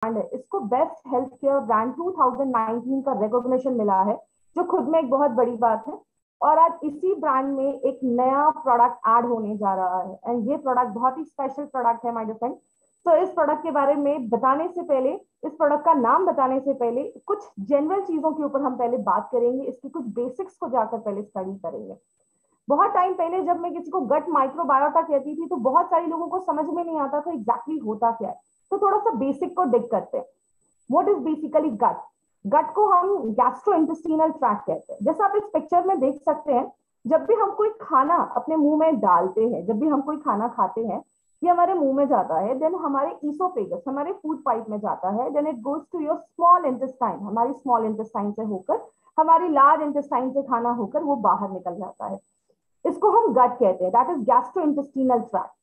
Brand है, इसको best health care brand 2019 का रिकॉग्निशन मिला है, जो खुद में एक बहुत बड़ी बात है। और आज इसी ब्रांड में एक नया प्रोडक्ट ऐड होने जा रहा है, एंड ये प्रोडक्ट बहुत ही स्पेशल प्रोडक्ट है माय डियर फ्रेंड। तो इस प्रोडक्ट के बारे में बताने से पहले, इस प्रोडक्ट का नाम बताने से पहले, कुछ जनरल चीजों के ऊपर हम पहले बात करेंगे, इसकी कुछ बेसिक्स को जाकर पहले स्टडी करेंगे। बहुत टाइम पहले जब मैं किसी को गट माइक्रोबायोटा कहती थी तो बहुत सारे लोगों को समझ में नहीं आता था एग्जैक्टली होता क्या है। तो थोड़ा सा बेसिक को डिग करते हैं। व्हाट इज बेसिकली गट? गट को हम गैस्ट्रोइंटेस्टिनल ट्रैक्ट कहते हैं। जैसा आप इस पिक्चर में देख सकते हैं, जब भी हम कोई खाना अपने मुंह में डालते हैं, जब भी हम कोई खाना खाते हैं, ये हमारे मुंह में जाता है, देन हमारे ईसोफेगस, हमारे फूड पाइप में जाता है, then it goes to your small intestine, हमारी स्मॉल इंटेस्टाइन से होकर हमारी लार्ज इंटेस्टाइन से खाना होकर वो बाहर निकल जाता है। इसको हम गट कहते हैं, that is gastrointestinal tract.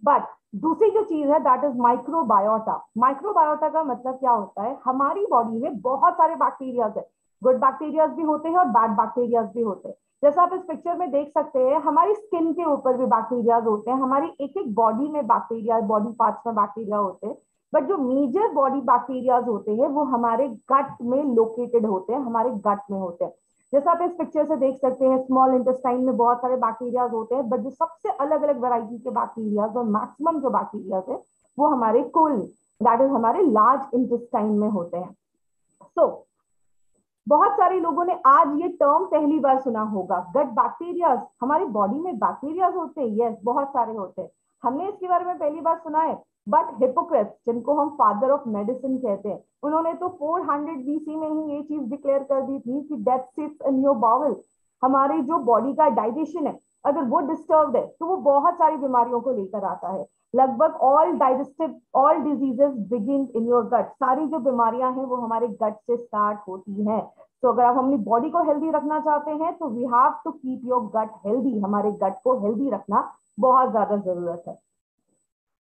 But दूसरी जो चीज है दैट इज माइक्रोबायोटा। माइक्रोबायोटा का मतलब क्या होता है? हमारी बॉडी में बहुत सारे बैक्टीरियाज है, गुड बैक्टीरियाज भी होते हैं और बैड बैक्टीरियाज भी होते हैं। जैसा आप इस पिक्चर में देख सकते हैं, हमारी स्किन के ऊपर भी बैक्टीरियाज होते हैं, हमारी एक एक बॉडी में बैक्टीरिया, बॉडी पार्ट्स में बैक्टीरिया होते हैं। बट जो मेजर बॉडी बैक्टीरियाज होते हैं वो हमारे गट में लोकेटेड होते हैं, हमारे गट में होते हैं। जैसा आप इस पिक्चर से देख सकते हैं, स्मॉल इंटेस्टाइन में बहुत सारे बैक्टीरियाज होते हैं, बट जो सबसे अलग अलग वैरायटी के बैक्टीरियाज और मैक्सिमम जो बैक्टीरियाज है वो हमारे कोलन, दैट इज हमारे लार्ज इंटेस्टाइन में होते हैं। सो बहुत सारे लोगों ने आज ये टर्म पहली बार सुना होगा, गट बैक्टीरियाज। हमारी बॉडी में बैक्टीरियाज होते हैं, यस, बहुत सारे होते हैं, हमने इसके बारे में पहली बार सुना है। बट हिपोक्रेट्स, जिनको हम फादर ऑफ मेडिसिन कहते हैं, उन्होंने तो 400 बीसी में ही ये चीज डिक्लेयर कर दी थी कि death sits in your bowel. हमारी जो बॉडी का डाइजेशन है, अगर वो डिस्टर्ब है तो वो बहुत सारी बीमारियों को लेकर आता है। लगभग all diseases begin in your gut. सारी जो बीमारियां हैं वो हमारे गट से स्टार्ट होती हैं। तो अगर आप अपनी बॉडी को हेल्दी रखना चाहते हैं तो we have to keep your gut healthy. हमारे गट को हेल्दी रखना बहुत ज्यादा जरूरत है।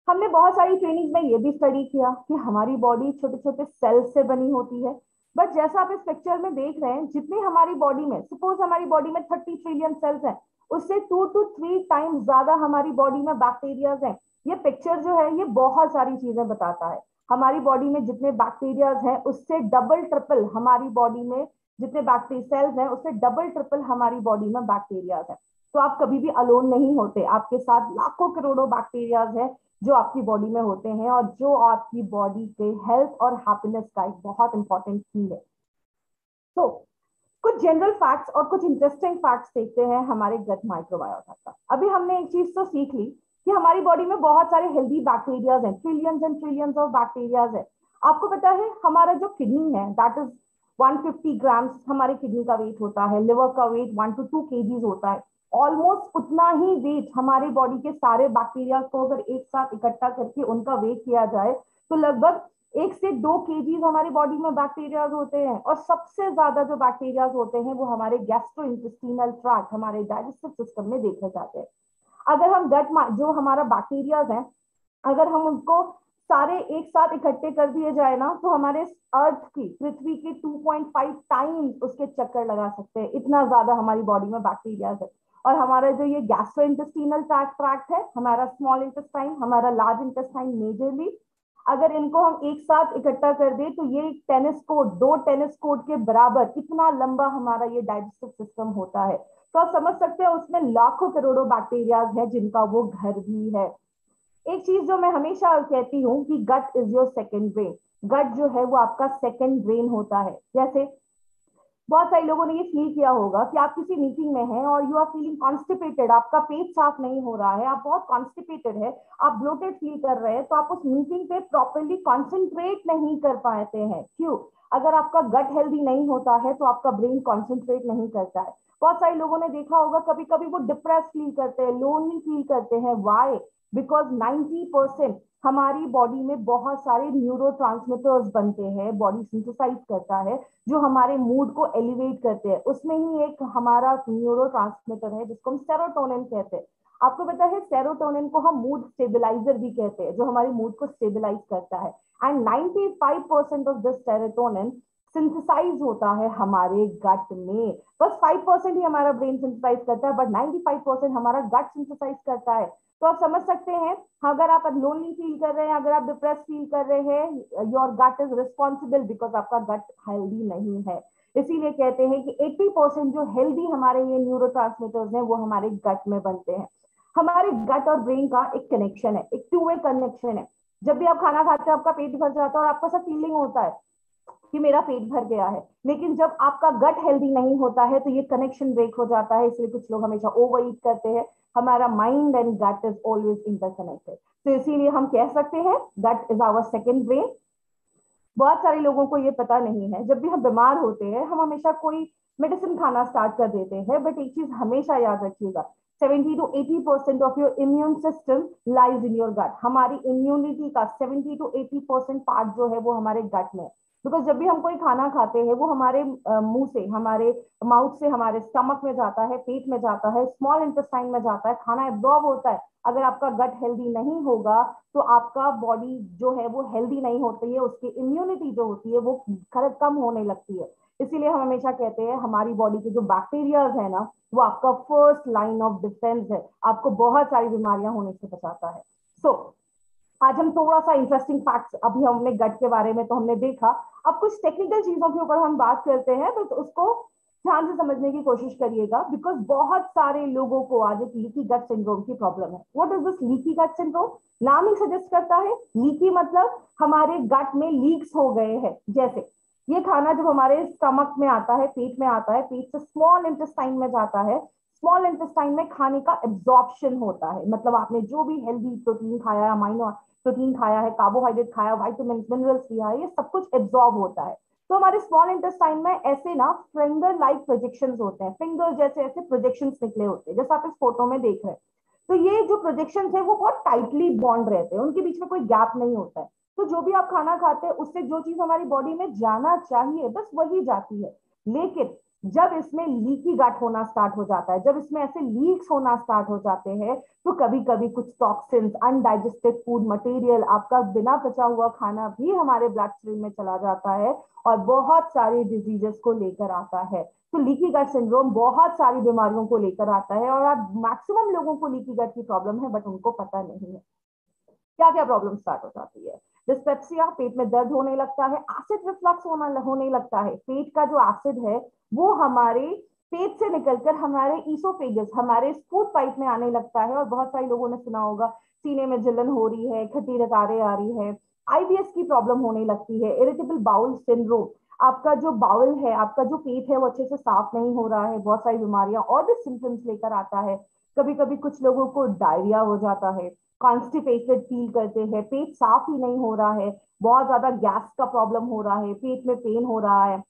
हमने बहुत सारी ट्रेनिंग में ये भी स्टडी किया कि हमारी बॉडी छोटे छोटे सेल्स से बनी होती है। बट जैसा आप इस पिक्चर में देख रहे हैं, जितनी हमारी बॉडी में, सपोज हमारी बॉडी में 30 ट्रिलियन सेल्स हैं, उससे 2 to 3 टाइम्स ज्यादा हमारी बॉडी में बैक्टीरियाज हैं। ये पिक्चर जो है ये बहुत सारी चीजें बताता है। हमारी बॉडी में जितने बैक्टीरियाज हैं उससे डबल ट्रिपल हमारी बॉडी में जितने बैक्टीरिया सेल्स हैं उससे डबल ट्रिपल हमारी बॉडी में बैक्टीरियाज है। तो आप कभी भी अलोन नहीं होते, आपके साथ लाखों करोड़ों बैक्टीरियाज है जो आपकी बॉडी में होते हैं और जो आपकी बॉडी के हेल्थ और हैप्पीनेस का एक बहुत इंपॉर्टेंट की है। तो कुछ जनरल फैक्ट्स और कुछ इंटरेस्टिंग फैक्ट्स देखते हैं हमारे गट माइक्रोबायोटा का। अभी हमने एक चीज तो सीख ली कि हमारी बॉडी में बहुत सारे हेल्दी बैक्टीरियाज हैं, trillions and trillions of bacterias है। आपको पता है हमारा जो किडनी है दैट इज 150 ग्राम्स हमारे किडनी का वेट होता है, लिवर का वेट 1 to 2 kgs होता है। ऑलमोस्ट उतना ही वेट हमारी बॉडी के सारे बैक्टीरिया को अगर एक साथ इकट्ठा करके उनका वेट किया जाए तो लगभग 1 से 2 kgs हमारी बॉडी में बैक्टीरियाज होते हैं। और सबसे ज्यादा जो बैक्टीरियाज होते हैं वो हमारे गैस्ट्रोइंटेस्टिनल ट्रैक्ट, हमारे डाइजेस्टिव सिस्टम में देखे जाते हैं। अगर हम गट जो हमारा बैक्टीरियाज हैं, अगर हम उनको सारे एक साथ इकट्ठे कर दिए जाए ना तो हमारे अर्थ की, पृथ्वी के 2.5 टाइम्स उसके चक्कर लगा सकते हैं, इतना ज्यादा हमारी बॉडी में बैक्टीरियाज है। और हमारा जो ये गैस्ट्रोइंटेस्टिनल ट्रैक्ट है, हमारा स्मॉल इंटेस्टाइन, हमारा लार्ज इंटेस्टाइन मेजरली, अगर इनको हम एक साथ इकट्ठा कर दे तो ये टेनिस कोर्ट, 2 टेनिस कोर्ट के बराबर इतना लंबा हमारा ये डाइजेस्टिव सिस्टम होता है। तो आप समझ सकते हैं उसमें लाखों करोड़ों बैक्टीरियाज है जिनका वो घर भी है। एक चीज जो मैं हमेशा कहती हूँ कि गट इज योर सेकंड ब्रेन। गट जो है वो आपका सेकंड ब्रेन होता है। जैसे बहुत सारे लोगों ने ये फील किया होगा कि आप किसी मीटिंग में हैं और यू आर फीलिंग कॉन्स्टिपेटेड, आपका पेट साफ नहीं हो रहा है, आप बहुत कॉन्स्टिपेटेड है, आप ब्लोटेड फील कर रहे हैं, तो आप उस मीटिंग पे प्रॉपरली कॉन्सेंट्रेट नहीं कर पाते हैं। क्यों? अगर आपका गट हेल्दी नहीं होता है तो आपका ब्रेन कॉन्सेंट्रेट नहीं करता है। बहुत सारे लोगों ने देखा होगा कभी कभी वो डिप्रेस फील करते हैं, लोनली फील करते हैं। वाई? बिकॉज 90% हमारी बॉडी में बहुत सारे न्यूरोट्रांसमीटर्स बनते हैं, बॉडी सिंथेसाइज करता है जो हमारे मूड को एलिवेट करते हैं। उसमें ही एक हमारा न्यूरोट्रांसमीटर है जिसको हम सेरोटोनिन कहते हैं। आपको पता है सेरोटोनिन को हम मूड स्टेबलाइजर भी कहते हैं, जो हमारे मूड को स्टेबलाइज करता है। And 95% of this serotonin synthesise होता है हमारे गट में। बस 5% ही हमारा ब्रेन सिंथेसाइज करता है, बट 95% हमारा गट सिंथेसाइज करता है। तो आप समझ सकते हैं, अगर आप लोनली फील कर रहे हैं, अगर आप डिप्रेस फील कर रहे हैं, your gut is responsible because आपका गट हेल्दी नहीं है। इसीलिए कहते हैं कि 80% जो हेल्दी हमारे ये न्यूरोट्रांसमीटर्स हैं वो हमारे गट में बनते हैं। हमारे गट और ब्रेन का एक कनेक्शन है, एक टू वे कनेक्शन है। जब भी आप खाना खाते हैं आपका पेट भर जाता है और आपको ऐसा फीलिंग होता है कि मेरा पेट भर गया है, लेकिन जब आपका गट हेल्दी नहीं होता है तो ये कनेक्शन ब्रेक हो जाता है। इसलिए कुछ लोग हमेशा ओवर ईट करते हैं। हमारा mind and gut is always interconnected. तो इसीलिए हम कह सकते हैं gut is our second brain. बहुत सारे लोगों को ये पता नहीं है, जब भी हम बीमार होते हैं हम हमेशा कोई मेडिसिन खाना स्टार्ट कर देते हैं, बट एक चीज हमेशा याद रखिएगा, 70 to 80% of your immune system lies in your gut. हमारी इम्यूनिटी का 70 to 80% पार्ट जो है वो हमारे गट में। बिकॉज जब भी हम कोई खाना खाते हैं वो हमारे मुंह से, हमारे माउथ से हमारे स्टमक में जाता है, पेट में जाता है, स्मॉल इंटेस्टाइन में जाता है, खाना एब्जॉर्ब होता है। अगर आपका गट हेल्दी नहीं होगा तो आपका बॉडी जो है वो हेल्दी नहीं होती है, उसकी इम्यूनिटी जो होती है वो कम होने लगती है। इसीलिए हम हमेशा कहते हैं हमारी बॉडी के जो बैक्टीरियाज है ना वो आपका फर्स्ट लाइन ऑफ डिफेंस है, आपको बहुत सारी बीमारियां होने से बचाता है। सो आज हम थोड़ा सा इंटरेस्टिंग फैक्ट्स, अभी हमने गट के बारे में तो हमने देखा, अब कुछ टेक्निकल चीजों के ऊपर हम बात करते हैं, तो उसको ध्यान से समझने की कोशिश करिएगा। बिकॉज बहुत सारे लोगों को आज एक लीकी गट सिंड्रोम की प्रॉब्लम है। What is this leaky gut syndrome? नाम ही सजेस्ट करता है, लीकी मतलब हमारे गट में लीक्स हो गए हैं। जैसे ये खाना जब हमारे स्टमक में आता है, पेट में आता है, पेट से स्मॉल इंटेस्टाइन में जाता है, स्मॉल इंटेस्टाइन में खाने का एब्जॉर्प्शन होता है। मतलब आपने जो भी हेल्दी प्रोटीन खाया, अमाइनो प्रोटीन खाया है, कार्बोहाइड्रेट खाया, वाइटामिन मिनरल्स लिया है, ये सब कुछ एब्जॉर्ब होता है। तो हमारे स्मॉल इंटेस्टाइन में ऐसे ना फिंगर लाइक प्रोजेक्शंस होते हैं, फिंगर जैसे ऐसे प्रोजेक्शंस निकले होते हैं, जैसे आप इस फोटो में देख रहे हैं। तो ये जो प्रोजेक्शंस है वो बहुत टाइटली बॉन्ड रहते हैं, उनके बीच में कोई गैप नहीं होता है। तो जो भी आप खाना खाते हैं उससे जो चीज हमारी बॉडी में जाना चाहिए बस वही जाती है। लेकिन जब इसमें लीकी गट होना स्टार्ट हो जाता है, जब इसमें ऐसे लीक्स होना स्टार्ट हो जाते हैं, तो कभी कभी कुछ टॉक्सिन्स, अनडाइजेस्टेड फूड मटेरियल, आपका बिना पचा हुआ खाना भी हमारे ब्लड स्ट्रीम में चला जाता है और बहुत सारी डिजीजेस को लेकर आता है। तो लीकी गट सिंड्रोम बहुत सारी बीमारियों को लेकर आता है, और आज मैक्सिमम लोगों को लीकी गट की प्रॉब्लम है बट उनको पता नहीं है। क्या क्या प्रॉब्लम स्टार्ट हो जाती है? डिस्पेप्सिया, पेट में दर्द होने लगता है, एसिड रिफ्लक्स होने लगता है। पेट का जो एसिड है वो हमारे पेट से निकलकर हमारे ईसोफेगस, हमारे फूड पाइप में आने लगता है। और बहुत सारे लोगों ने सुना होगा सीने में जलन हो रही है, खट्टी डकारें आ रही है, आईबीएस की प्रॉब्लम होने लगती है, इरिटेबल बाउल सिंड्रोम, आपका जो बाउल है, आपका जो पेट है वो अच्छे से साफ नहीं हो रहा है, बहुत सारी बीमारियां और भी सिम्टम्स लेकर आता है। कभी कभी कुछ लोगों को डायरिया हो जाता है, कॉन्स्टिपेटेड फील करते हैं, पेट साफ ही नहीं हो रहा है, बहुत ज्यादा गैस का प्रॉब्लम हो रहा है, पेट में पेन हो रहा है।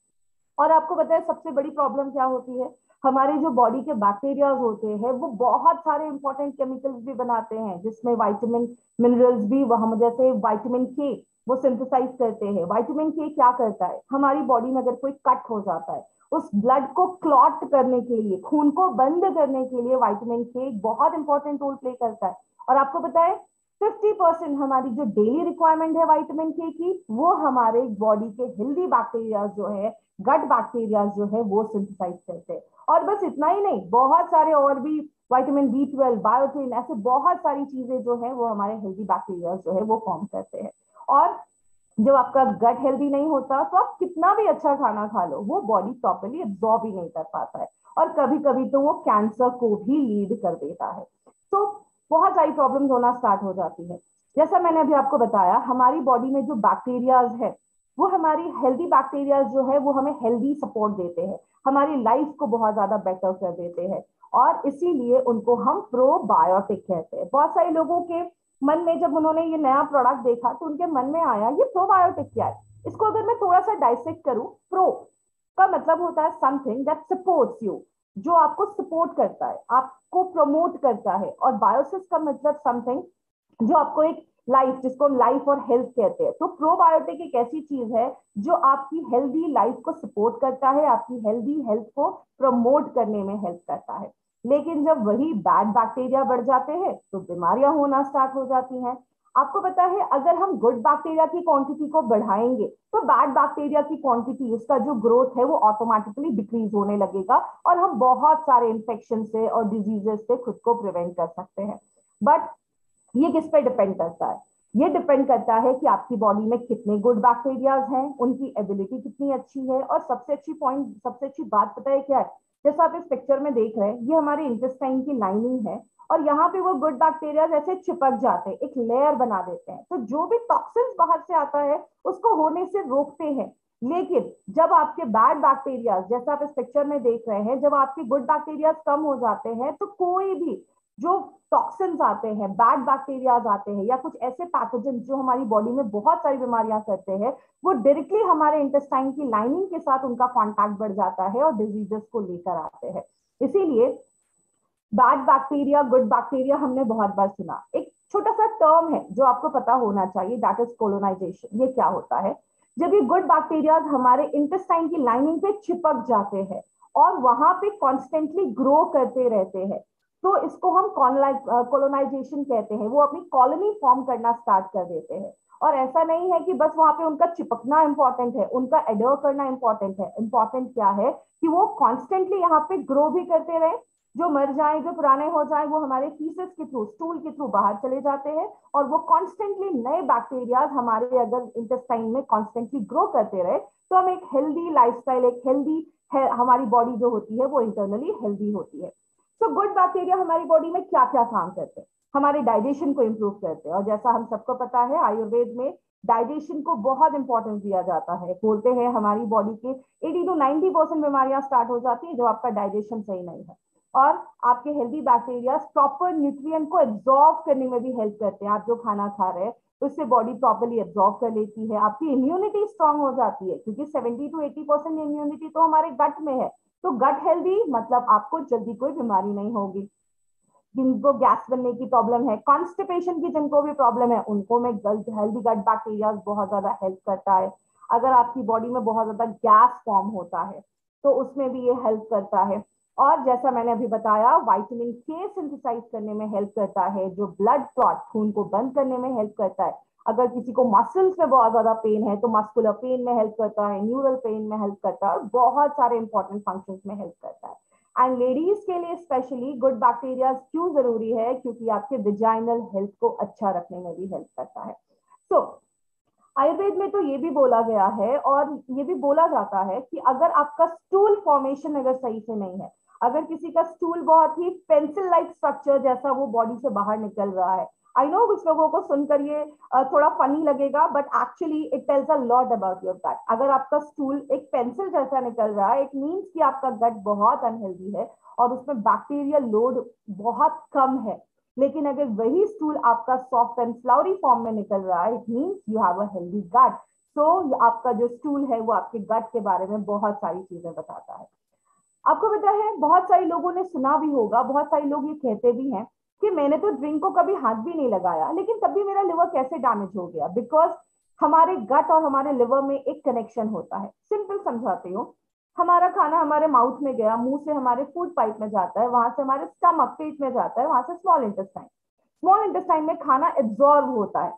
और आपको पता है सबसे बड़ी प्रॉब्लम क्या होती है? हमारे जो बॉडी के बैक्टीरिया होते हैं वो बहुत सारे इंपॉर्टेंट केमिकल्स भी बनाते हैं, जिसमें वाइटामिन मिनरल्स भी, वह जैसे वाइटामिन के वो सिंथेसाइज करते हैं। वाइटामिन के क्या करता है? हमारी बॉडी में अगर कोई कट हो जाता है, उस ब्लड को क्लॉट करने के लिए, खून को बंद करने के लिए वाइटामिन के बहुत इंपॉर्टेंट रोल प्ले करता है। और आपको पता है 50% हमारी जो डेली रिक्वायरमेंट है वाइटामिन के की, वो हमारे बॉडी के हेल्दी बैक्टीरिया जो है, गट बैक्टीरिया जो है वो सिंथेसाइज करते हैं। और बस इतना ही नहीं, बहुत सारे और भी, विटामिन B12, बायोटिन, ऐसे बहुत सारी चीजें जो है वो हमारे हेल्दी बैक्टीरिया जो है वो फॉर्म करते हैं। और जब आपका गट हेल्दी नहीं होता तो आप कितना भी अच्छा खाना खा लो वो बॉडी प्रॉपरली एब्जॉर्ब ही नहीं कर पाता है, और कभी कभी तो वो कैंसर को भी लीड कर देता है। तो बहुत सारी प्रॉब्लम्स होना स्टार्ट हो जाती है। जैसा मैंने अभी आपको बताया, हमारी बॉडी में जो बैक्टीरियाज है वो, हमारी हेल्दी बैक्टीरियाज जो है वो हमें हेल्दी सपोर्ट देते हैं, हमारी लाइफ को बहुत ज्यादा बेटर कर देते हैं, और इसीलिए उनको हम प्रोबायोटिक कहते हैं। बहुत सारे लोगों के मन में जब उन्होंने ये नया प्रोडक्ट देखा तो उनके मन में आया ये प्रोबायोटिक क्या है। इसको अगर मैं थोड़ा सा डाइसेक्ट करूं, प्रो का मतलब होता है समथिंग दैट सपोर्ट्स यू, जो आपको सपोर्ट करता है, आपको प्रमोट करता है। और बायोसिस का मतलब समथिंग जो आपको एक लाइफ, जिसको हम लाइफ और हेल्थ कहते हैं। तो प्रोबायोटिक एक ऐसी चीज है जो आपकी हेल्दी लाइफ को सपोर्ट करता है, आपकी हेल्दी हेल्थ को प्रमोट करने में हेल्प करता है। लेकिन जब वही बैड बैक्टीरिया बढ़ जाते हैं तो बीमारियां होना स्टार्ट हो जाती हैं। आपको पता है अगर हम गुड बैक्टीरिया की क्वांटिटी को बढ़ाएंगे तो बैड बैक्टीरिया की क्वांटिटी, उसका जो ग्रोथ है वो ऑटोमेटिकली डिक्रीज होने लगेगा, और हम बहुत सारे इन्फेक्शन से और डिजीजेस से खुद को प्रिवेंट कर सकते हैं। बट ये किस पे डिपेंड करता है? ये डिपेंड करता है कि आपकी बॉडी में कितने गुड बैक्टीरियाज हैं, उनकी एबिलिटी कितनी अच्छी है। और सबसे अच्छी बात पता है क्या है? जैसा आप इस पिक्चर में देख रहे हैं, ये हमारे इंटेस्टाइन की लाइनिंग है और यहाँ पे वो गुड बैक्टीरियाज ऐसे चिपक जाते हैं, एक लेयर बना देते हैं, तो जो भी टॉक्सिन्स बाहर से आता है उसको होने से रोकते हैं। लेकिन जब आपके बैड बैक्टीरियाज, जैसा आप इस पिक्चर में देख रहे हैं, जब आपके गुड बैक्टीरियाज कम हो जाते हैं तो कोई भी जो टॉक्सिन्स आते हैं, बैड बैक्टीरियाज आते हैं या कुछ ऐसे पैथोजन जो हमारी बॉडी में बहुत सारी बीमारियां करते हैं, वो डायरेक्टली हमारे इंटेस्टाइन की लाइनिंग के साथ उनका कांटेक्ट बढ़ जाता है और डिजीजेस को लेकर आते हैं। इसीलिए बैड बैक्टीरिया, गुड बैक्टीरिया हमने बहुत बार सुना। एक छोटा सा टर्म है जो आपको पता होना चाहिए, दैट इज कोलोनाइजेशन। ये क्या होता है? जब ये गुड बैक्टीरिया हमारे इंटेस्टाइन की लाइनिंग पे चिपक जाते हैं और वहां पे कॉन्स्टेंटली ग्रो करते रहते हैं, तो इसको हम कॉलोनाइजेशन कहते हैं। वो अपनी कॉलोनी फॉर्म करना स्टार्ट कर देते हैं। और ऐसा नहीं है कि बस वहां पे उनका चिपकना इंपॉर्टेंट है, उनका एडोर करना इंपॉर्टेंट है। इंपॉर्टेंट क्या है कि वो कॉन्स्टेंटली यहाँ पे ग्रो भी करते रहे। जो मर जाए, जो पुराने हो जाए, वो हमारे फीसेस के थ्रू, स्टूल के थ्रू बाहर चले जाते हैं और वो कॉन्स्टेंटली नए बैक्टीरियाज हमारे अगर इंटेस्टाइन में कॉन्स्टेंटली ग्रो करते रहे तो हम एक हेल्दी लाइफस्टाइल, एक हेल्दी हमारी बॉडी जो होती है वो इंटरनली हेल्दी होती है। तो गुड बैक्टीरिया हमारी बॉडी में क्या क्या काम करते हैं? हमारे डाइजेशन को इंप्रूव करते हैं। और जैसा हम सबको पता है, आयुर्वेद में डाइजेशन को बहुत इंपॉर्टेंस दिया जाता है। बोलते हैं हमारी बॉडी के 80 to 90% बीमारियां स्टार्ट हो जाती है जो आपका डाइजेशन सही नहीं है। और आपके हेल्दी बैक्टीरिया प्रॉपर न्यूट्रिएंट को एब्जॉर्ब करने में भी हेल्प करते हैं। आप जो खाना खा रहे हैं उससे बॉडी प्रॉपर्ली एब्जॉर्ब कर लेती है, आपकी इम्यूनिटी स्ट्रांग हो जाती है, क्योंकि 70 to 80% इम्यूनिटी तो हमारे गट में है। तो गट हेल्दी मतलब आपको जल्दी कोई बीमारी नहीं होगी। जिनको गैस बनने की प्रॉब्लम है, कॉन्स्टिपेशन की जिनको भी प्रॉब्लम है, उनको में हेल्दी गट बैक्टीरिया बहुत ज्यादा हेल्प करता है। अगर आपकी बॉडी में बहुत ज्यादा गैस फॉर्म होता है तो उसमें भी ये हेल्प करता है। और जैसा मैंने अभी बताया, विटामिन के सिंथेसाइज करने में हेल्प करता है, जो ब्लड क्लॉट, खून को बंद करने में हेल्प करता है। अगर किसी को मसल्स में बहुत ज्यादा पेन है तो मस्कुलर पेन में हेल्प करता है, न्यूरल पेन में हेल्प करता है और बहुत सारे इंपॉर्टेंट फंक्शंस में हेल्प करता है। एंड लेडीज के लिए स्पेशली गुड बैक्टीरिया क्यों जरूरी है? क्योंकि आपके विजाइनल हेल्थ को अच्छा रखने में भी हेल्प करता है। सो आयुर्वेद में तो ये भी बोला गया है और ये भी बोला जाता है कि अगर आपका स्टूल फॉर्मेशन अगर सही से नहीं है, अगर किसी का स्टूल बहुत ही पेंसिल लाइक स्ट्रक्चर जैसा वो बॉडी से बाहर निकल रहा है, आई नो कुछ लोगों को सुनकर ये थोड़ा फनी लगेगा, but actually it tells a lot about your gut. अगर आपका स्टूल एक पेंसिल जैसा निकल रहा है, इट मीन्स कि आपका गट बहुत अनहेल्दी है और उसमें बैक्टीरियल लोड बहुत कम है। लेकिन अगर वही स्टूल आपका सॉफ्ट एंड फ्लावरी फॉर्म में निकल रहा है, it means you have a healthy gut. So आपका जो स्टूल है वो आपके गट के बारे में बहुत सारी चीजें बताता है। आपको पता है, बहुत सारे लोगों ने सुना भी होगा, बहुत सारे लोग ये कहते भी हैं कि मैंने तो ड्रिंक को कभी हाथ भी नहीं लगाया लेकिन तब भी मेरा लिवर कैसे डैमेज हो गया। बिकॉज हमारे गट और हमारे लिवर में एक कनेक्शन होता है। सिंपल समझाती हूँ, हमारा खाना हमारे माउथ में गया, मुंह से हमारे फूड पाइप में जाता है, वहां से हमारे स्टमक, पेट में जाता है, वहां से स्मॉल इंटेस्टाइन में खाना एब्जॉर्ब होता है।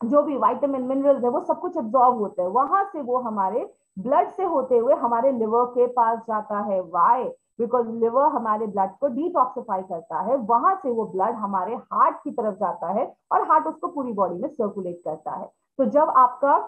जो भी विटामिन मिनरल्स है वो सब कुछ एब्जॉर्ब होते हैं, वहां से वो हमारे ब्लड से होते हुए हमारे लिवर के पास जाता है। वाई? बिकॉज लिवर हमारे ब्लड को डिटॉक्सिफाई करता है, वहां से वो ब्लड हमारे हार्ट की तरफ जाता है और हार्ट उसको पूरी बॉडी में सर्कुलेट करता है। तो जब आपका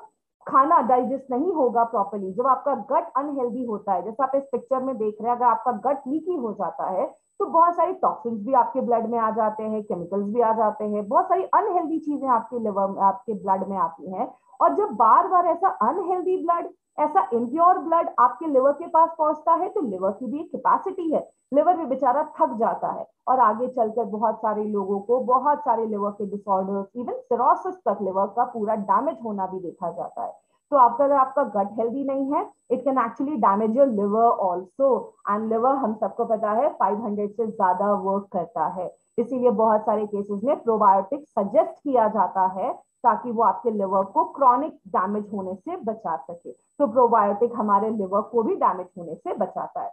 खाना डाइजेस्ट नहीं होगा प्रॉपर्ली, जब आपका गट अनहेल्दी होता है, जैसा आप इस पिक्चर में देख रहे हैं, अगर आपका गट लीकी हो जाता है तो बहुत सारी टॉक्सिन्स भी आपके ब्लड में आ जाते हैं, केमिकल्स भी आ जाते हैं, बहुत सारी अनहेल्दी चीजें आपके लिवर में, आपके ब्लड में आती हैं। और जब बार बार ऐसा अनहेल्दी ब्लड, ऐसा इम्प्योर ब्लड आपके लिवर के पास पहुंचता है तो लिवर की भी एक कैपेसिटी है, लिवर भी बेचारा थक जाता है और आगे चलकर बहुत सारे लोगों को बहुत सारे लिवर के डिसऑर्डर्स, इवन सिरोसिस तक लिवर का पूरा डैमेज होना भी देखा जाता है। तो आपका अगर आपका गट हेल्दी नहीं है, it can actually damage your liver also. And liver हम सबको पता है 500 से ज्यादा वर्क करता है, इसीलिए बहुत सारे केसेस में प्रोबायोटिक सजेस्ट किया जाता है ताकि वो आपके लिवर को क्रॉनिक डैमेज होने से बचा सके। तो प्रोबायोटिक हमारे लिवर को भी डैमेज होने से बचाता है।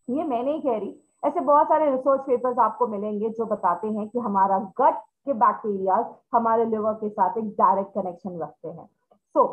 ये मैं नहीं कह रही, ऐसे बहुत सारे रिसर्च पेपर्स आपको मिलेंगे जो बताते हैं कि हमारा गट के बैक्टीरिया हमारे लिवर के साथ एक डायरेक्ट कनेक्शन रखते हैं। सो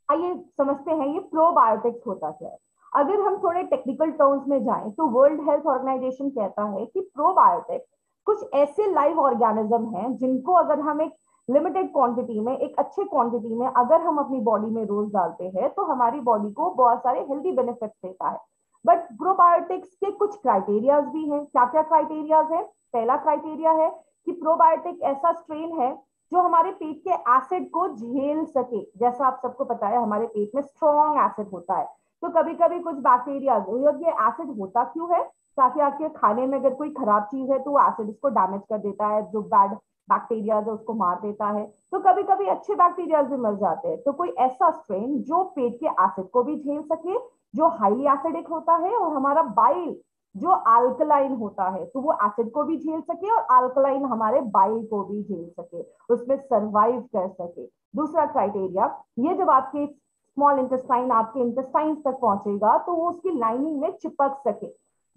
आइए समझते हैं ये प्रोबायोटिक्स होता क्या है। अगर हम थोड़े टेक्निकल टर्म्स में जाएं तो वर्ल्ड हेल्थ ऑर्गेनाइजेशन कहता है कि प्रोबायोटिक कुछ ऐसे लाइव ऑर्गेनिज्म हैं जिनको अगर हम एक लिमिटेड क्वांटिटी में, एक अच्छे क्वांटिटी में अगर हम अपनी बॉडी में रोज डालते हैं तो हमारी बॉडी को बहुत सारे हेल्दी बेनिफिट्स देता है। बट प्रोबायोटिक्स के कुछ क्राइटेरियाज भी हैं। क्या क्या क्राइटेरियाज है? पहला क्राइटेरिया है कि प्रोबायोटिक ऐसा स्ट्रेन है जो हमारे पेट के एसिड को झेल सके। जैसा आप सबको पता है हमारे पेट में स्ट्रॉन्ग एसिड होता है, तो कभी कभी कुछ बैक्टीरिया, ये एसिड होता क्यों है? ताकि आपके खाने में अगर कोई खराब चीज है तो वो एसिड उसको डैमेज कर देता है, जो बैड बैक्टीरिया है उसको मार देता है। तो कभी कभी अच्छे बैक्टीरिया भी मर जाते हैं। तो कोई ऐसा स्ट्रेन जो पेट के एसिड को भी झेल सके, जो हाईली एसिडिक होता है, और हमारा बाइल जो अल्कलाइन होता है तो वो एसिड को भी झेल सके और अल्कलाइन हमारे बाइल को भी झेल सके, उसमें सरवाइव कर सके। दूसरा क्राइटेरिया, ये जब आपके स्मॉल इंटेस्टाइन आपके इंटेस्टाइन तक पहुंचेगा तो वो उसकी लाइनिंग में चिपक सके।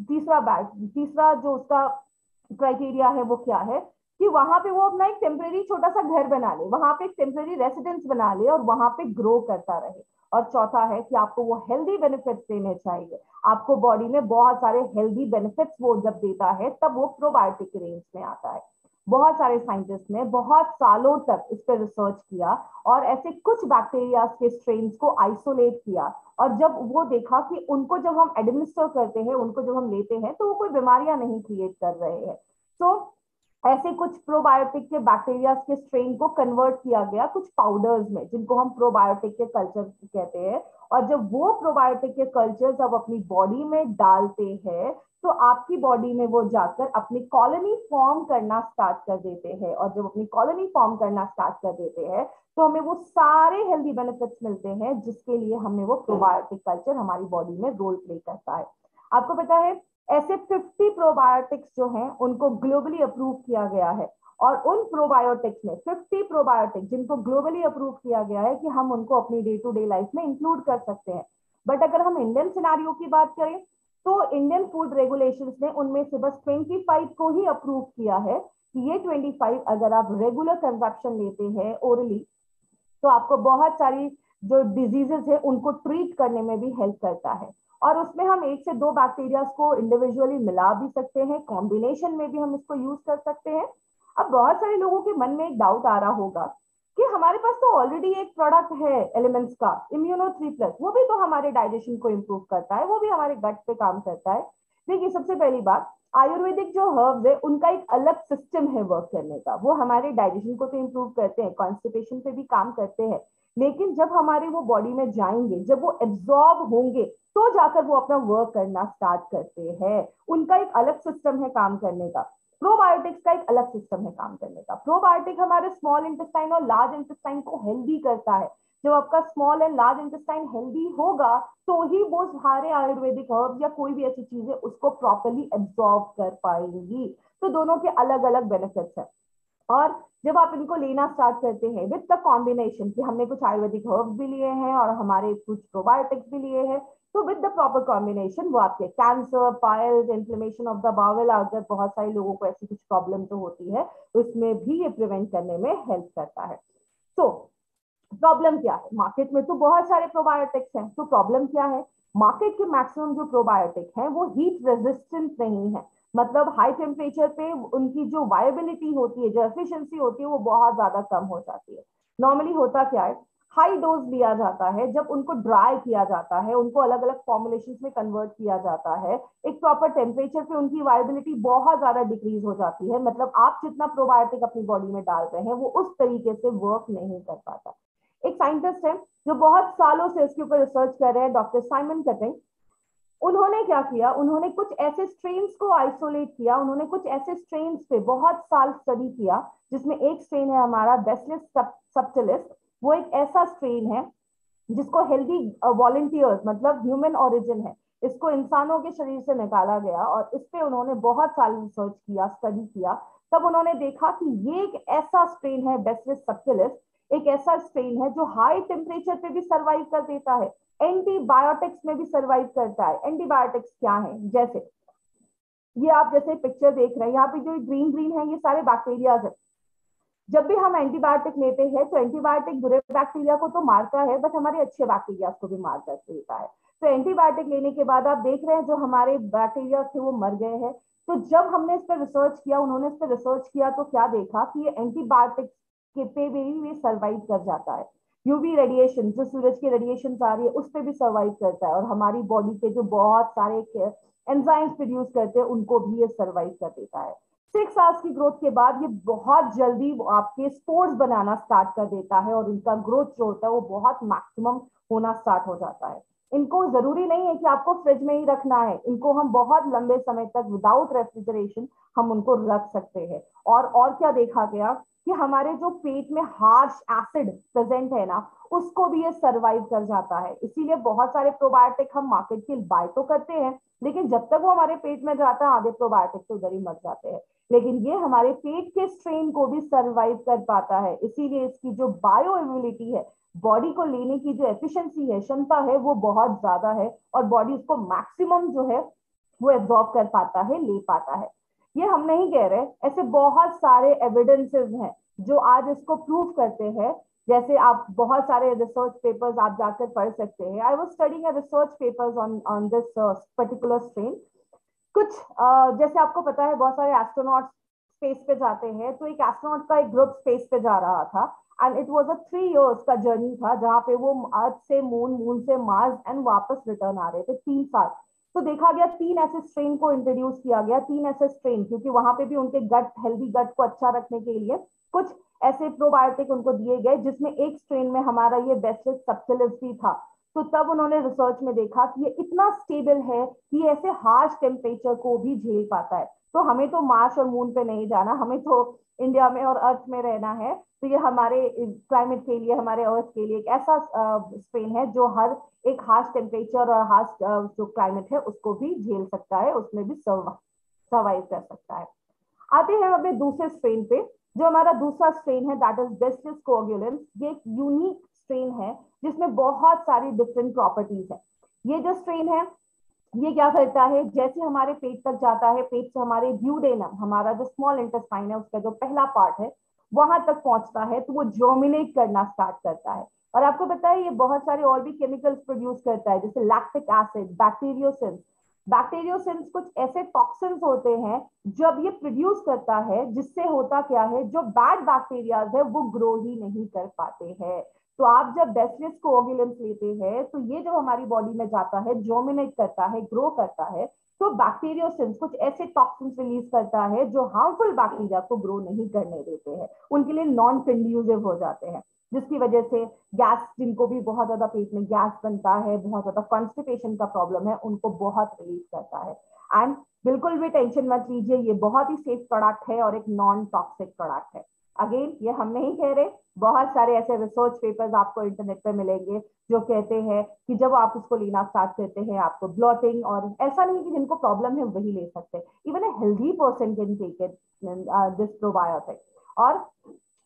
तीसरा जो उसका क्राइटेरिया है वो क्या है कि वहां पे वो अपना एक टेम्परेरी छोटा सा घर बना ले, वहां पे एक टेम्परेरी रेसिडेंस बना ले और वहां पे ग्रो करता रहे। और चौथा है कि आपको वो हेल्दी बेनिफिट्स देने चाहिए। आपको बॉडी में बहुत सारे हेल्दी बेनिफिट्स वो जब देता है तब वो प्रोबायोटिक रेंज में आता है। बहुत सारे साइंटिस्ट ने बहुत सालों तक इस पर रिसर्च किया और ऐसे कुछ बैक्टीरिया के स्ट्रेन्स को आइसोलेट किया, और जब वो देखा कि उनको जब हम एडमिनिस्टर करते हैं, उनको जब हम लेते हैं तो वो कोई बीमारियां नहीं क्रिएट कर रहे हैं। तो ऐसे कुछ प्रोबायोटिक के बैक्टीरिया के स्ट्रेन को कन्वर्ट किया गया कुछ पाउडर्स में, जिनको हम प्रोबायोटिक के कल्चर कहते हैं। और जब वो प्रोबायोटिक के कल्चर जब अपनी बॉडी में डालते हैं तो आपकी बॉडी में वो जाकर अपनी कॉलोनी फॉर्म करना स्टार्ट कर देते हैं, और जब अपनी कॉलोनी फॉर्म करना स्टार्ट कर देते हैं तो हमें वो सारे हेल्दी बेनिफिट्स मिलते हैं जिसके लिए हमें वो प्रोबायोटिक कल्चर हमारी बॉडी में रोल प्ले करता है। आपको पता है ऐसे 50 प्रोबायोटिक्स जो हैं उनको ग्लोबली अप्रूव किया गया है, और उन प्रोबायोटिक्स में 50 प्रोबायोटिक्स जिनको ग्लोबली अप्रूव किया गया है कि हम उनको अपनी डे टू डे लाइफ में इंक्लूड कर सकते हैं। बट अगर हम इंडियन सिनारियो की बात करें तो इंडियन फूड रेगुलेशंस ने उनमें से बस 25 को ही अप्रूव किया है कि ये 25 अगर आप रेगुलर कंजप्शन लेते हैं ओरली तो आपको बहुत सारी जो डिजीजेस है उनको ट्रीट करने में भी हेल्प करता है। और उसमें हम 1 से 2 बैक्टीरिया को इंडिविजुअली मिला भी सकते हैं, कॉम्बिनेशन में भी हम इसको यूज कर सकते हैं। अब बहुत सारे लोगों के मन में एक डाउट आ रहा होगा कि हमारे पास तो ऑलरेडी एक प्रोडक्ट है एलिमेंट्स का, इम्यूनो 3+, वो भी तो हमारे डाइजेशन को इम्प्रूव करता है, वो भी हमारे गट पे काम करता है। देखिए सबसे पहली बात, आयुर्वेदिक जो हर्ब्स है उनका एक अलग सिस्टम है वर्क करने का। वो हमारे डाइजेशन को तो इम्प्रूव करते हैं, कॉन्स्टिपेशन पे भी काम करते हैं, लेकिन जब हमारे वो बॉडी में जाएंगे, जब वो एब्जॉर्ब होंगे तो जाकर वो अपना वर्क करना स्टार्ट करते हैं। उनका एक अलग सिस्टम है काम करने का। प्रोबायोटिक्स का एक अलग सिस्टम है काम करने का। प्रोबायोटिक हमारे स्मॉल इंटेस्टाइन और लार्ज इंटेस्टाइन को हेल्दी करता है। जब आपका small and large intestine healthy होगा तो ही वो सारे आयुर्वेदिक हर्ब्स या कोई भी ऐसी चीजें उसको प्रॉपरली एब्जॉर्ब कर पाएंगी। तो दोनों के अलग अलग बेनिफिट्स हैं। और जब आप इनको लेना स्टार्ट करते हैं विद द कॉम्बिनेशन कि हमने कुछ आयुर्वेदिक हर्ब्स भी लिए हैं और हमारे कुछ प्रोबायोटिक्स भी लिए हैं, तो विद द प्रॉपर कॉम्बिनेशन वो आपके cancer, piles, inflammation of the bowel, अगर बहुत सारे लोगों को ऐसी कुछ प्रॉब्लम तो होती है, उसमें भी ये प्रिवेंट करने में हेल्प करता है। तो प्रॉब्लम क्या है? मार्केट में तो बहुत सारे प्रोबायोटिक्स हैं, तो प्रॉब्लम क्या है? मार्केट के मैक्सिमम जो प्रोबायोटिक हैं वो हीट रेजिस्टेंट नहीं है, मतलब हाई टेम्परेचर पे उनकी जो वायबिलिटी होती है, जो एफिशिएंसी होती है वो बहुत ज्यादा कम हो जाती है। नॉर्मली होता क्या है, हाई डोज लिया जाता है, जब उनको ड्राई किया जाता है, उनको अलग अलग फॉर्मुलेशन में कन्वर्ट किया जाता है, एक प्रॉपर टेम्परेचर पे उनकी वायबिलिटी बहुत ज्यादा डिक्रीज हो जाती है। मतलब आप जितना प्रोबायोटिक अपनी बॉडी में डाल रहे हैं वो उस तरीके से वर्क नहीं कर पाता। एक साइंटिस्ट है जो बहुत सालों से इसके ऊपर रिसर्च कर रहे हैं, डॉक्टर साइमन कटिंग। उन्होंने क्या किया, उन्होंने कुछ ऐसे स्ट्रेन्स को आइसोलेट किया, उन्होंने कुछ ऐसे स्ट्रेन्स पे बहुत साल स्टडी किया, जिसमें एक स्ट्रेन है हमारा बैसिलस सबटिलिस। वो एक ऐसा स्ट्रेन है जिसको हेल्दी वॉलंटियर्स, मतलब ह्यूमन ओरिजिन है, इसको इंसानों के शरीर से निकाला गया और इस पे उन्होंने बहुत साल रिसर्च किया, स्टडी किया। तब उन्होंने देखा कि ये एक ऐसा स्ट्रेन है बैसिलस सबटिलिस, एक ऐसा स्ट्रेन है जो हाई टेम्परेचर पे भी सर्वाइव कर देता है, एंटीबायोटिक्स में भी सर्वाइव करता है। एंटीबायोटिक्स क्या है? जैसे ये आप जैसे पिक्चर देख रहे हैं, यहाँ पे जो ग्रीन ग्रीन है ये सारे बैक्टीरियाज है। जब भी हम एंटीबायोटिक लेते हैं तो एंटीबायोटिक बुरे बैक्टीरिया को तो मारता है, बट हमारे अच्छे बैक्टीरिया को भी मार कर देता है। तो एंटीबायोटिक लेने के बाद आप देख रहे हैं जो हमारे बैक्टीरिया थे वो मर गए हैं। तो जब हमने इस पर रिसर्च किया, उन्होंने इस पर रिसर्च किया, तो क्या देखा कि ये एंटीबायोटिक्स के पे भी ये सर्वाइव कर जाता है। यूवी रेडिएशन, जो सूरज की रेडिएशन आ रही है, उस पर भी सर्वाइव करता है, और हमारी बॉडी के जो बहुत सारे एंजाइम्स प्रोड्यूस करते हैं उनको भी ये सर्वाइव कर देता है। 6 आवर्स की ग्रोथ के बाद ये बहुत जल्दी आपके स्पोर्स बनाना स्टार्ट कर देता है, और इनका ग्रोथ जो होता है वो बहुत मैक्सिमम होना स्टार्ट हो जाता है। इनको जरूरी नहीं है कि आपको फ्रिज में ही रखना है, इनको हम बहुत लंबे समय तक विदाउट रेफ्रिजरेशन हम उनको रख सकते हैं। और क्या देखा गया कि हमारे जो पेट में हार्श एसिड प्रेजेंट है ना, उसको भी ये सर्वाइव कर जाता है। इसीलिए बहुत सारे प्रोबायोटिक हम मार्केट के बाय तो करते हैं, लेकिन जब तक वो हमारे पेट में जाता है आधे प्रोबायोटिक तो उधर ही मर जाते हैं। लेकिन ये हमारे पेट के स्ट्रेन को भी सर्वाइव कर पाता है, इसीलिए इसकी जो बायो इम्यूनिटी है, बॉडी को लेने की जो एफिशिएंसी है, क्षमता है, वो बहुत ज्यादा है, और बॉडी उसको मैक्सिमम जो है वो एब्जॉर्ब कर पाता है, ले पाता है। ये हम नहीं कह रहे, ऐसे बहुत सारे एविडेंसेस हैं जो आज इसको प्रूव करते हैं। जैसे आप बहुत सारे रिसर्च पेपर्स आप जाकर पढ़ सकते हैं। I was studying a research papers on on this particular strain. कुछ जैसे आपको पता है बहुत सारे एस्ट्रोनॉट स्पेस पे जाते हैं, तो एक एस्ट्रोनॉट का एक ग्रुप स्पेस पे जा रहा था, and it was a 3 years का जर्नी था, जहां पे वो अर्थ से मून, मून से मार्स एंड वापस रिटर्न आ रहे थे 3 साल। तो देखा गया 3 ऐसे स्ट्रेन को इंट्रोड्यूस किया गया, 3 ऐसे स्ट्रेन, क्योंकि वहां पे भी उनके गट, हेल्दी गट को अच्छा रखने के लिए कुछ ऐसे प्रोबायोटिक उनको दिए गए, जिसमें एक स्ट्रेन में हमारा ये बेसिलस सबटिलिस भी था। तो तब उन्होंने रिसर्च में देखा कि ये इतना स्टेबल है कि ऐसे हार्श टेम्परेचर को भी झेल पाता है। तो हमें तो मार्स और मून पे नहीं जाना, हमें तो इंडिया में और अर्थ में रहना है। तो ये हमारे क्लाइमेट के लिए, हमारे अर्थ के लिए एक ऐसा स्ट्रेन है जो हर एक हार्श टेम्परेचर और हार्श जो क्लाइमेट है उसको भी झेल सकता है, उसमें भी सर्वाइव कर सकता है। आते हैं अपने दूसरे स्ट्रेन पे। जो हमारा दूसरा स्ट्रेन है दैट इज बेसिलस कोएगुलेंस। ये एक यूनिक स्ट्रेन है जिसमें बहुत सारी डिफरेंट प्रॉपर्टीज है। ये जो स्ट्रेन है ये क्या करता है, जैसे हमारे पेट तक जाता है, पेट से हमारे ड्यूडेनम, हमारा जो स्मॉल इंटेस्टाइन है, उसका जो पहला पार्ट है, वहां तक पहुंचता है, तो वो जर्मिनेट करना स्टार्ट करता है। और आपको पता है ये बहुत सारे और भी केमिकल्स प्रोड्यूस करता है, जैसे लैक्टिक एसिड, बैक्टीरियोसिन्स। बैक्टीरियोसिन्स कुछ ऐसे टॉक्सिन्स होते हैं जब ये प्रोड्यूस करता है, जिससे होता क्या है, जो बैड बैक्टीरियाज है वो ग्रो ही नहीं कर पाते हैं। तो आप जब बेसिलस कोएगुलेंस लेते हैं, तो ये जो हमारी बॉडी में जाता है, जर्मिनेट करता है, ग्रो करता है, तो बैक्टीरियोसिन्स कुछ ऐसे टॉक्सिन्स रिलीज करता है जो हार्मफुल बैक्टीरिया को ग्रो नहीं करने देते हैं, उनके लिए नॉन कंड्यूसिव हो जाते हैं, जिसकी वजह से गैस, जिनको भी बहुत ज्यादा पेट में गैस बनता है, बहुत ज्यादा कॉन्स्टिपेशन का प्रॉब्लम है, उनको बहुत रिलीज करता है। एंड बिल्कुल भी टेंशन मत लीजिए, ये बहुत ही सेफ प्रोडक्ट है और एक नॉन टॉक्सिक प्रोडक्ट है। अगेन ये हम नहीं कह रहे, बहुत सारे ऐसे रिसर्च पेपर्स आपको इंटरनेट पे मिलेंगे जो कहते हैं कि जब आप इसको लेना स्टार्ट करते हैं आपको ब्लॉटिंग, और ऐसा नहीं कि जिनको प्रॉब्लम है वही ले सकते, even a healthy person can take it this probiotic. और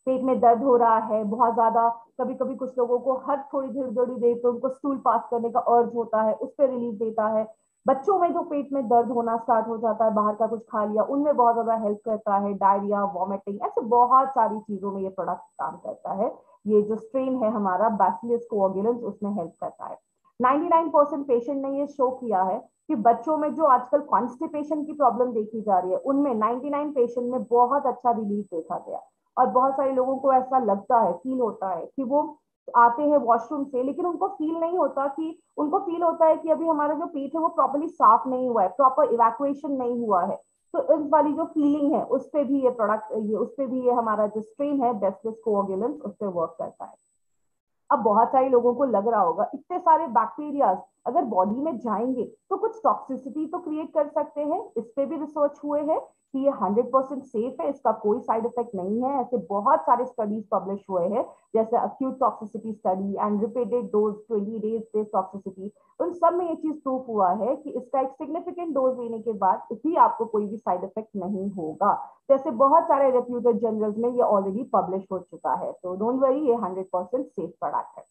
पेट में दर्द हो रहा है बहुत ज्यादा, कभी कभी कुछ लोगों को हर थोड़ी देर पे उनको स्टूल पास करने का अर्ज होता है, उस पर रिलीफ देता है। बच्चों में जो पेट में दर्द होना स्टार्ट हो जाता है, बाहर का कुछ खा लिया, उनमें बहुत ज्यादा हेल्प करता है। डायरिया, वॉमिटिंग, ऐसे बहुत सारी चीजों में ये प्रोडक्ट काम करता है। ये जो स्ट्रेन है हमारा बैसिलस कोएगुलेंस, उसमें हेल्प करता है। 99% पेशेंट ने ये शो किया है कि बच्चों में जो आजकल कॉन्स्टिपेशन की प्रॉब्लम देखी जा रही है, उनमें 99 पेशेंट में बहुत अच्छा रिलीफ देखा गया। और बहुत सारे लोगों को ऐसा लगता है, फील होता है कि वो आते हैं वॉशरूम से, लेकिन उनको फील नहीं होता कि, उनको फील होता है कि अभी हमारा जो पेट है वो प्रॉपर्ली साफ नहीं हुआ है, प्रॉपर इवैक्यूएशन नहीं हुआ है। तो इस वाली जो फीलिंग है उस पे भी ये प्रोडक्ट, ये उस पे भी ये हमारा जो स्ट्रेन है बेसिलस कोएगुलेंस, उस पे वर्क करता है। अब बहुत सारे लोगों को लग रहा होगा इतने सारे बैक्टीरिया अगर बॉडी में जाएंगे तो कुछ टॉक्सिसिटी तो क्रिएट कर सकते हैं। इस पे भी रिसर्च हुए हैं कि ये 100% सेफ है, इसका कोई साइड इफेक्ट नहीं है। ऐसे बहुत सारे स्टडीज पब्लिश हुए हैं, जैसे acute toxicity study and repeated dose 20 days based toxicity. उन सब में ये चीज प्रूफ हुआ है कि इसका एक सिग्निफिकेंट डोज लेने के बाद भी आपको कोई भी साइड इफेक्ट नहीं होगा। जैसे बहुत सारे रेप्यूटेड जर्नल्स में ये ऑलरेडी पब्लिश हो चुका है, तो डोंट वरी, ये 100% सेफ प्रोडक्ट है।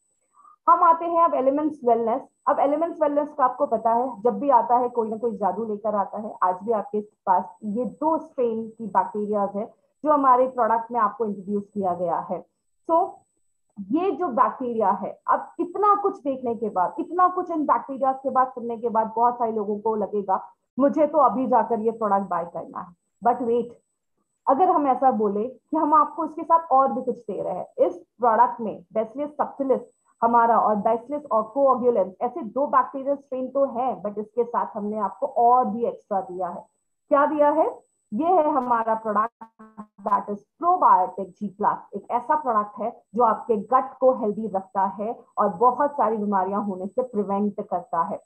हम आते हैं अब एलिमेंट्स वेलनेस। अब एलिमेंट्स वेलनेस का आपको पता है, जब भी आता है कोई ना कोई जादू लेकर आता है। आज भी आपके पास ये 2 स्ट्रेन की बैक्टीरियाज है जो हमारे प्रोडक्ट में आपको इंट्रोड्यूस किया गया है। सो ये जो बैक्टीरिया है, अब इतना कुछ देखने के बाद, इतना कुछ इन बैक्टीरिया के बाद सुनने के बाद बहुत सारे लोगों को लगेगा मुझे तो अभी जाकर ये प्रोडक्ट बाय करना है। बट वेट, अगर हम ऐसा बोले कि हम आपको इसके साथ और भी कुछ दे रहे हैं, इस प्रोडक्ट में बैसिलस सबटिलिस हमारा और बैसिलस कोएगुलेंस ऐसे दो बैक्टीरियल स्ट्रेन तो है, बट इसके साथ हमने आपको और भी एक्स्ट्रा दिया है। क्या दिया है? ये है हमारा product that is probiotic G plus. एक ऐसा प्रोडक्ट है जो आपके गट को हेल्दी रखता है और बहुत सारी बीमारियां होने से प्रिवेंट करता है।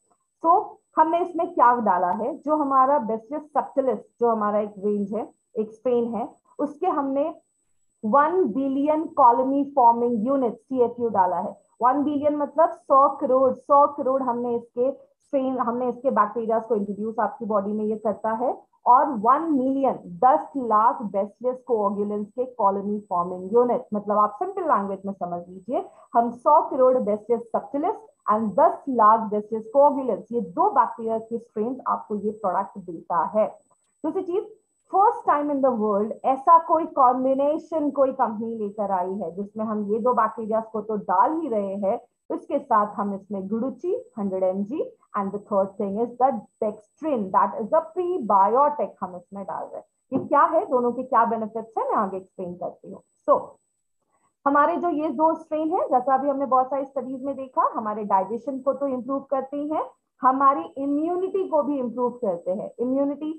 तो हमने इसमें क्या डाला है, जो हमारा बैसिलस सबटिलिस जो हमारा एक रेंज है, एक स्ट्रेन है, उसके हमने 1 billion colony forming unit CFU डाला है। 1 बिलियन मतलब 100 करोड़, 100 करोड़ हमने इसके स्ट्रेन, हमने इसके बैक्टीरिया को इंट्रोड्यूस आपकी बॉडी में ये करता है। और 1 मिलियन 10 लाख बैसिलस कोएगुलेंस के कॉलोनी फॉर्मिंग यूनिट, मतलब आप सिंपल लैंग्वेज में समझ लीजिए, हम 100 crore bacillus subtilis and 10 lakh bacillus coagulans, ये दो बैक्टीरिया की स्ट्रेन आपको ये प्रोडक्ट देता है। दूसरी चीज, first time in the world ऐसा कोई कॉम्बिनेशन कोई कंपनी लेकर आई है जिसमें हम ये दो बैक्टीरिया को तो डाल ही रहे हैं, इसके साथ हम इसमें guduchi 100 mg and the third thing is the dextrin that is a prebiotic हम इसमें डाल रहे हैं। ये क्या है, दोनों के क्या बेनिफिट्स है, मैं आगे एक्सप्लेन करती हूँ। सो हमारे जो ये दो स्ट्रेन है, जैसा अभी हमने बहुत सारी स्टडीज में देखा, हमारे डाइजेशन को तो इम्प्रूव करती हैं, हमारी इम्यूनिटी को भी इम्प्रूव करते हैं। इम्यूनिटी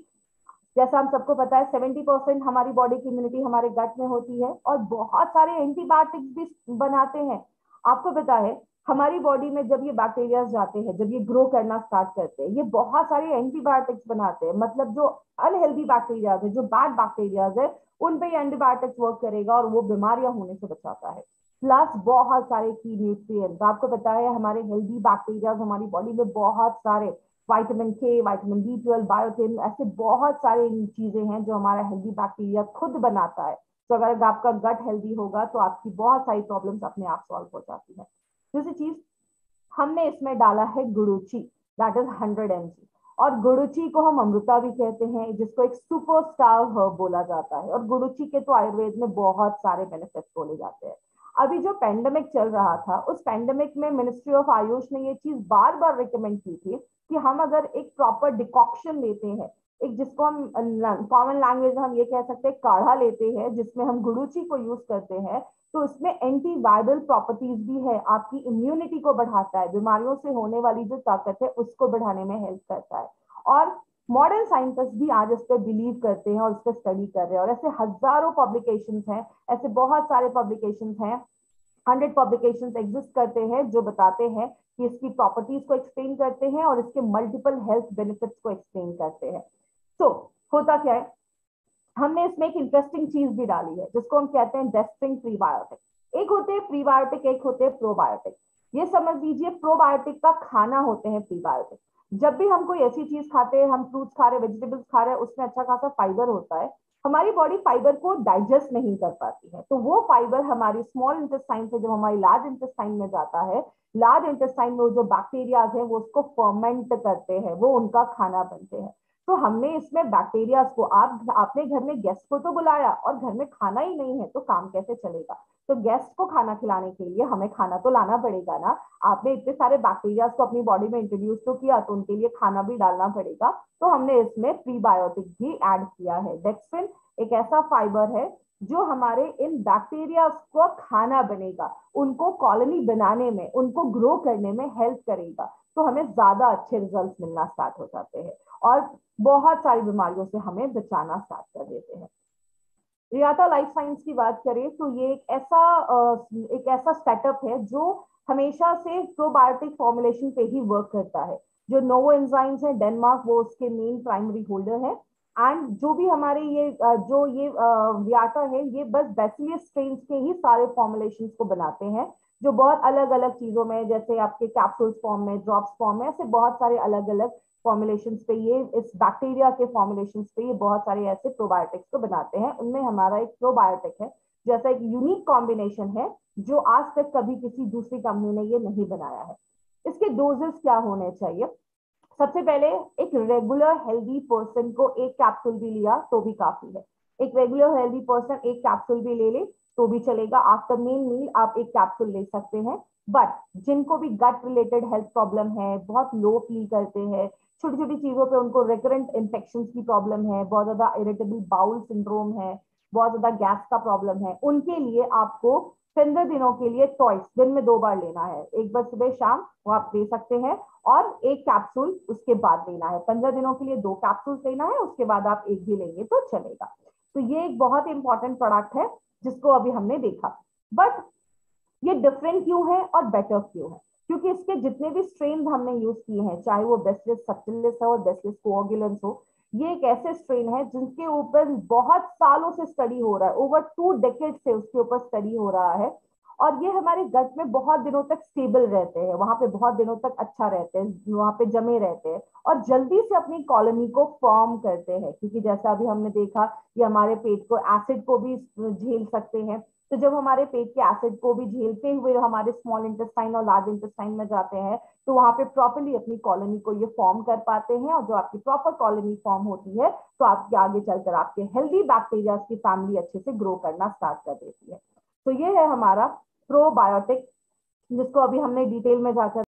जैसा हम सबको पता है 70% हमारी बॉडी की इम्यूनिटी हमारे गट में होती है, और बहुत सारे एंटीबायोटिक्स भी बनाते हैं। आपको पता है हमारी बॉडी में जब ये बैक्टीरिया जाते हैं, जब ये ग्रो करना स्टार्ट करते हैं, ये बहुत सारे एंटीबायोटिक्स बनाते हैं। मतलब जो अनहेल्दी बैक्टीरियाज है, जो बैड बैक्टीरियाज है, उन पे एंटीबायोटिक्स वर्क करेगा और वो बीमारियां होने से बचाता है। प्लस बहुत सारे की न्यूट्रिएंट्स, आपको पता है हमारे हेल्दी बैक्टीरियाज हमारी बॉडी में बहुत सारे विटामिन के, विटामिन B12, बायोटिन, ऐसे बहुत सारी चीजें हैं जो हमारा हेल्दी बैक्टीरिया खुद बनाता है। तो अगर आपका गट हेल्दी होगा तो आपकी बहुत सारी प्रॉब्लम्स अपने आप सॉल्व हो जाती है। दूसरी चीज, हमने इसमें डाला है गुडुची दैट इज 100 mg, और गुडुची को हम अमृता भी कहते हैं, जिसको एक सुपरस्टार हर्ब बोला जाता है। और गुडुची के तो आयुर्वेद में बहुत सारे बेनिफिट्स बोले जाते हैं। अभी जो पेंडेमिक चल रहा था, उस पेंडेमिक में मिनिस्ट्री ऑफ आयुष ने ये चीज बार बार रिकमेंड की थी कि हम अगर एक प्रॉपर डिकॉक्शन लेते हैं, एक जिसको हम कॉमन लैंग्वेज में हम ये कह सकते हैं काढ़ा लेते हैं, जिसमें हम गुडुची को यूज करते हैं, तो उसमें एंटी वायरल प्रॉपर्टीज भी है, आपकी इम्यूनिटी को बढ़ाता है, बीमारियों से होने वाली जो ताकत है उसको बढ़ाने में हेल्प करता है। और मॉडर्न साइंटिस्ट भी आज इस पर बिलीव करते हैं और इस पर स्टडी कर रहे हैं, और ऐसे हजारों पब्लिकेशंस हैं, ऐसे बहुत सारे पब्लिकेशंस हैं, 100 पब्लिकेशंस एग्जिस्ट करते हैं जो बताते हैं कि इसकी प्रॉपर्टीज को एक्सप्लेन करते हैं और इसके मल्टीपल हेल्थ बेनिफिट्स को एक्सप्लेन करते हैं। तो होता क्या है, हमने इसमें एक इंटरेस्टिंग चीज भी डाली है जिसको हम कहते हैं डेस्टिंग प्रीबायोटिक। एक होते हैं प्रीबायोटिक, एक होते हैं प्रोबायोटिक। ये समझ लीजिए प्रोबायोटिक का खाना होते हैं प्रीबायोटिक। जब भी हम कोई ऐसी चीज खाते हैं, हम फ्रूट्स खा रहे हैं, वेजिटेबल्स खा रहे हैं, उसमें अच्छा खासा फाइबर होता है, हमारी बॉडी फाइबर को डाइजेस्ट नहीं कर पाती है, तो वो फाइबर हमारी स्मॉल इंटेस्टाइन से जब हमारी लार्ज इंटेस्टाइन में जाता है, लार्ज इंटेस्टाइन में जो बैक्टीरिया है वो उसको फर्मेंट करते हैं, वो उनका खाना बनते हैं। तो हमने इसमें बैक्टीरिया को, आपने घर में गेस्ट को तो बुलाया और घर में खाना ही नहीं है तो काम कैसे चलेगा? तो गेस्ट को खाना खिलाने के लिए हमें खाना तो लाना पड़ेगा ना। आपने इतने सारे बैक्टीरिया को अपनी बॉडी में इंट्रोड्यूस तो किया, तो उनके लिए खाना भी डालना पड़ेगा। तो हमने इसमें प्रीबायोटिक भी ऐड किया है। डेक्स्ट्रिन एक ऐसा फाइबर है जो हमारे इन बैक्टीरिया को खाना बनेगा, उनको कॉलोनी बनाने में, उनको ग्रो करने में हेल्प करेगा, तो हमें ज्यादा अच्छे रिजल्ट मिलना स्टार्ट हो जाते हैं और बहुत सारी बीमारियों से हमें बचाना स्टार्ट कर देते हैं। रियाता लाइफ साइंस की बात करें तो ये एक ऐसा सेटअप है जो हमेशा से प्रोबायोटिक फॉर्मुलेशन पे ही वर्क करता है। जो नोवो एंजाइम्स है डेनमार्क, वो उसके मेन प्राइमरी होल्डर है। एंड जो भी हमारे जो ये रियाता है, ये बस बैसिलियस स्ट्रेन्स के ही सारे फॉर्मुलेशंस को बनाते हैं, जो बहुत अलग अलग चीजों में, जैसे आपके कैप्सूल्स फॉर्म में, ड्रॉप्स फॉर्म में, ऐसे बहुत सारे अलग अलग फॉर्मुलेशंस पे, ये इस बैक्टीरिया के फॉर्मुलेशंस पे ये बहुत सारे ऐसे प्रोबायोटिक्स को बनाते हैं। उनमें हमारा एक प्रोबायोटिक है जैसा एक यूनिक कॉम्बिनेशन है जो आज तक कभी किसी दूसरी कंपनी ने ये नहीं बनाया है। इसके डोजेस क्या होने चाहिए? सबसे पहले एक रेगुलर हेल्दी पर्सन को एक कैप्सूल भी लिया तो भी काफी है। एक रेगुलर हेल्दी पर्सन एक कैप्सूल भी ले ले तो भी चलेगा। आफ्टर मेन मील आप एक कैप्सूल ले सकते हैं। बट जिनको भी गट रिलेटेड हेल्थ प्रॉब्लम है, बहुत लो फील करते हैं, छोटी छोटी चीजों पे उनको रिकरेंट इन्फेक्शन की प्रॉब्लम है, बहुत ज्यादा इरिटेबल बाउल सिंड्रोम है, बहुत ज्यादा गैस का प्रॉब्लम है, उनके लिए आपको 15 दिनों के लिए टॉइस दिन में 2 बार लेना है, एक बार सुबह शाम वो आप दे सकते हैं, और एक कैप्सूल उसके बाद लेना है। 15 दिनों के लिए 2 कैप्सूल लेना है, उसके बाद आप एक भी लेंगे तो चलेगा। तो ये एक बहुत इंपॉर्टेंट प्रोडक्ट है जिसको अभी हमने देखा। बट ये डिफरेंट क्यों है और बेटर क्यों है? क्योंकि इसके जितने भी स्ट्रेन हमने यूज किए हैं, चाहे वो बेसिलस सबटिलिस हो और बेसिलस कोएगुलेंस हो, ये एक ऐसे स्ट्रेन है जिनके ऊपर बहुत सालों से स्टडी हो रहा है, ओवर 2 डेकेड से उसके ऊपर स्टडी हो रहा है, और ये हमारे गट में बहुत दिनों तक स्टेबल रहते हैं, वहां पे बहुत दिनों तक अच्छा रहते हैं, वहां पे जमे रहते हैं, और जल्दी से अपनी कॉलोनी को फॉर्म करते हैं, क्योंकि जैसा अभी हमने देखा ये हमारे पेट को एसिड को भी झेल सकते हैं। तो जब हमारे पेट के एसिड को भी झेलते हुए हमारे स्मॉल इंटेस्टाइन और लार्ज इंटेस्टाइन में जाते हैं, तो वहां पे प्रॉपरली अपनी कॉलोनी को ये फॉर्म कर पाते हैं, और जो आपकी प्रॉपर कॉलोनी फॉर्म होती है तो आपके आगे चलकर आपके हेल्दी बैक्टीरिया की फैमिली अच्छे से ग्रो करना स्टार्ट कर देती है। तो ये है हमारा प्रोबायोटिक, जिसको अभी हमने डिटेल में जाकर